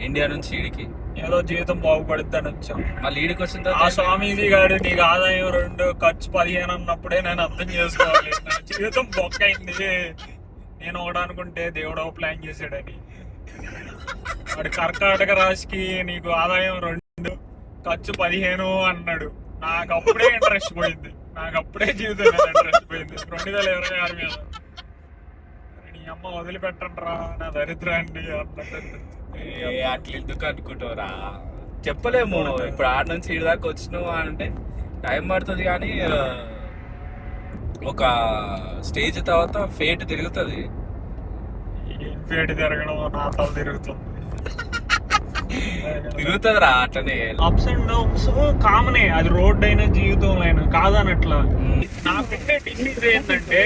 India నుంచి ఈడికి ఏదో జీవితం బాగుపడుద్ది అని వచ్చాం. మళ్ళీ ఈడికి వచ్చిన ఆ స్వామీజీ గారు నీకు ఆదాయం 2 ఖర్చు 15 అన్నప్పుడే నేను అర్థం చేసుకోవాలి నా జీవితం బొక్కైంది. నేను ఒకటి అనుకుంటే దేవుడు ప్లాన్ చేశాడని. వాడు కర్కాటక రాశికి నీకు ఆదాయం 2 ఖర్చు 15 అన్నాడు. నాకు అప్పుడే ఇంట్రెస్ట్ పోయింది. నాకు అప్పుడే జీవితం మీద ఇంట్రెస్ట్ పోయింది 2026 మీద. నీ అమ్మ వదిలిపెట్టండిరా నా దరిద్రాన్ని అన్నట్టు. అట్లా ఎందుకు అనుకుంటావురా, చెప్పలేము. ఇప్పుడు ఆడ నుంచి ఈడ దాకా వచ్చినావు అంటే టైం పడుతుంది, కానీ ఒక స్టేజ్ తర్వాత ఫేట్ తిరుగుతుంది. ఏం ఫేట్ తిరగడం, నా తల తిరుగుతుంది. తిరుగుతుందిరా అట్లనే. అప్స్ అండ్ డౌన్స్ కామనే, అది రోడ్ అయినా జీవితంలో అయినా కాదనట్లా. నా పెట్టే డిసీజ్ ఏంటంటే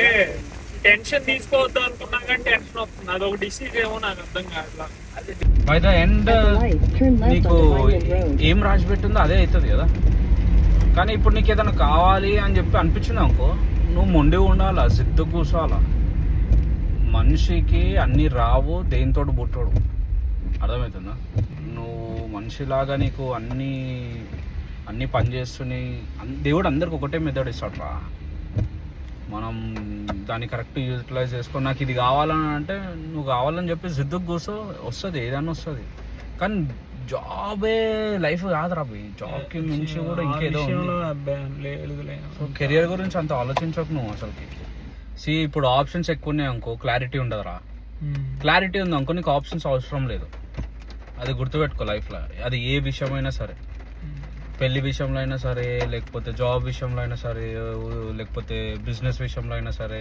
టెన్షన్ తీసుకోవద్దు అనుకున్నా కానీ టెన్షన్ వస్తుంది. అదొక డిసీజ్ ఏమో నాకు అర్థం కావట్లా. బై ద ఎండ్ నీకు ఏం రాసి పెట్టిందో అదే అవుతుంది కదా. కానీ ఇప్పుడు నీకు ఏదైనా కావాలి అని చెప్పి అనిపించింది అనుకో, నువ్వు మొండి ఉండాలా, సిద్ధు కూర్చోవాలా. మనిషికి అన్ని రావు, దేనితో పుట్టడు. అర్థమవుతుందా? నువ్వు మనిషిలాగా నీకు అన్నీ పనిచేస్తున్నాయి. దేవుడు అందరికి ఒకటే మెథడ్ ఇస్తాడు రా. మనం దాన్ని కరెక్ట్ యూటిలైజ్ చేసుకొని నాకు ఇది కావాలని అంటే నువ్వు కావాలని చెప్పి జిద్దుకు కూర్చో, వస్తుంది, ఏదైనా వస్తుంది. కానీ జాబే లైఫ్ కాదురా బి. జాబ్కి మించి కూడా ఇంకేదో సో కెరియర్ గురించి అంత ఆలోచించకు నువ్వు అసలుకి. ఇప్పుడు ఆప్షన్స్ ఎక్కువ ఉన్నాయి అనుకో, క్లారిటీ ఉండదురా. క్లారిటీ ఉంది అనుకో, నీకు ఆప్షన్స్ అవసరం లేదు. అది గుర్తుపెట్టుకో లైఫ్లో. అది ఏ విషయమైనా సరే, పెళ్లి విషయంలో అయినా సరే, లేకపోతే జాబ్ విషయంలో అయినా సరే, లేకపోతే బిజినెస్ విషయంలో అయినా సరే,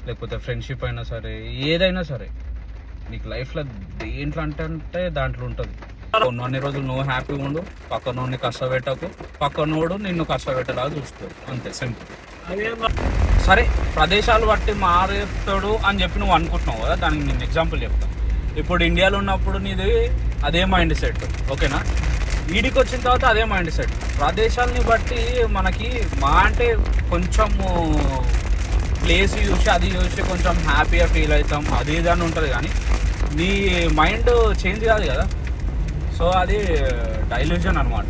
లేకపోతే ఫ్రెండ్షిప్ అయినా సరే, ఏదైనా సరే నీకు లైఫ్లో దేంట్లో అంటే దాంట్లో ఉంటుంది. కొన్ని రోజులు నువ్వు హ్యాపీగా ఉండు, పక్కనోడిని కష్టపెట్టకు, పక్కనోడు నిన్ను కష్టపెట్టేలా చూసుకో, అంతే, సింపుల్. సరే, ప్రదేశాలు బట్టి మారేస్తాడు అని చెప్పి నువ్వు అనుకుంటున్నావు కదా, దానికి నేను ఎగ్జాంపుల్ చెప్తాను. ఇప్పుడు ఇండియాలో ఉన్నప్పుడు నీది అదే మైండ్ సెట్, ఓకేనా? ఈడికి వచ్చిన తర్వాత అదే మైండ్ సెట్. ప్రదేశాలని బట్టి మనకి అంటే కొంచెము ప్లేస్ చూసి అది చూసి కొంచెం హ్యాపీగా ఫీల్ అవుతాం, అది ఇదని ఉంటుంది. కానీ నీ మైండ్ చేంజ్ కాదు కదా. సో అది డైల్యూజన్ అనమాట.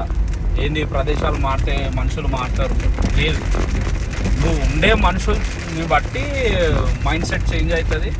ఏంది ప్రదేశాలు మారితే మనుషులు మారుతారు? లేదు, నువ్వు ఉండే మనుషుల్ని బట్టి మైండ్ సెట్ చేంజ్ అవుతుంది.